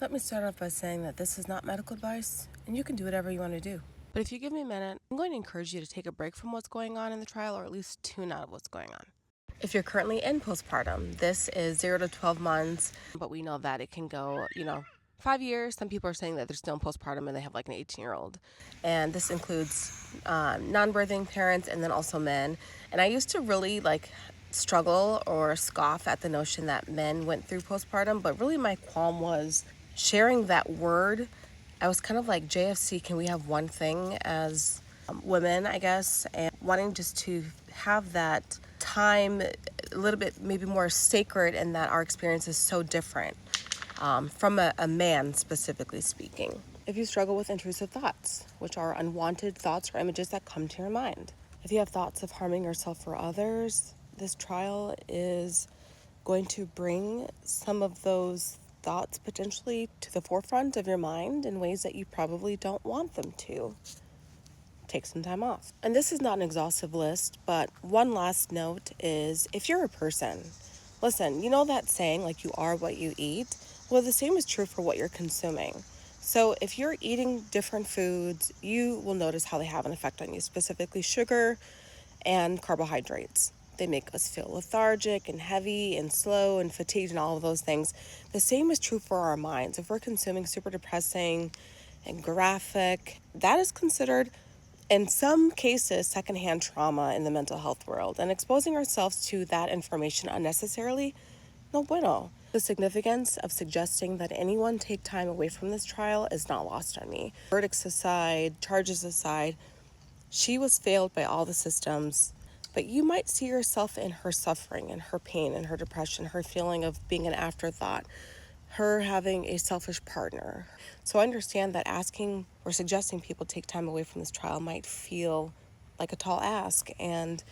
Let me start off by saying that this is not medical advice, and you can do whatever you want to do. But if you give me a minute, I'm going to encourage you to take a break from what's going on in the trial, or at least tune out of what's going on. If you're currently in postpartum, this is 0 to 12 months, but we know that it can go, 5 years. Some people are saying that they're still in postpartum and they have like an 18-year-old. And this includes non-birthing parents and then also men. And I used to really struggle or scoff at the notion that men went through postpartum, but really my qualm was sharing that word. I was kind of like, JFC, can we have one thing as women, I guess, and wanting just to have that time a little bit maybe more sacred, and that our experience is so different from a man specifically speaking. If you struggle with intrusive thoughts, which are unwanted thoughts or images that come to your mind, if you have thoughts of harming yourself or others, this trial is going to bring some of those thoughts potentially to the forefront of your mind in ways that you probably don't want them to. Take some time off. And this is not an exhaustive list, but one last note is, if you're a person, listen, you know that saying, like, you are what you eat? Well, the same is true for what you're consuming. So if you're eating different foods, you will notice how they have an effect on you, specifically sugar and carbohydrates. They make us feel lethargic and heavy and slow and fatigued and all of those things. The same is true for our minds. If we're consuming super depressing and graphic, that is considered, in some cases, secondhand trauma in the mental health world. And exposing ourselves to that information unnecessarily, no bueno. The significance of suggesting that anyone take time away from this trial is not lost on me. Verdicts aside, charges aside, she was failed by all the systems, but you might see yourself in her suffering and her pain and her depression, her feeling of being an afterthought, her having a selfish partner. So I understand that asking or suggesting people take time away from this trial might feel like a tall ask, and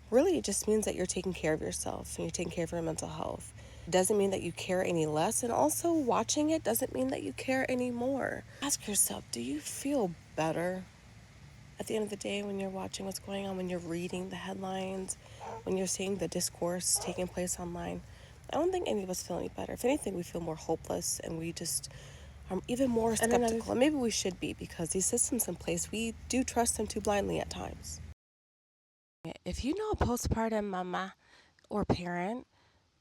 really it just means that you're taking care of yourself and you're taking care of your mental health. It doesn't mean that you care any less, and also watching it doesn't mean that you care any more. Ask yourself, do you feel better at the end of the day when you're watching what's going on, when you're reading the headlines, when you're seeing the discourse taking place online? I don't think any of us feel any better. If anything, we feel more hopeless, and we just are even more skeptical. And maybe we should be, because these systems in place, we do trust them too blindly at times. If you know a postpartum mama or parent,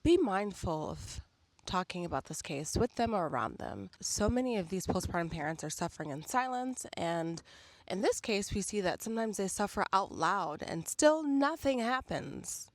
be mindful of talking about this case with them or around them. So many of these postpartum parents are suffering in silence, and in this case, we see that sometimes they suffer out loud and still nothing happens.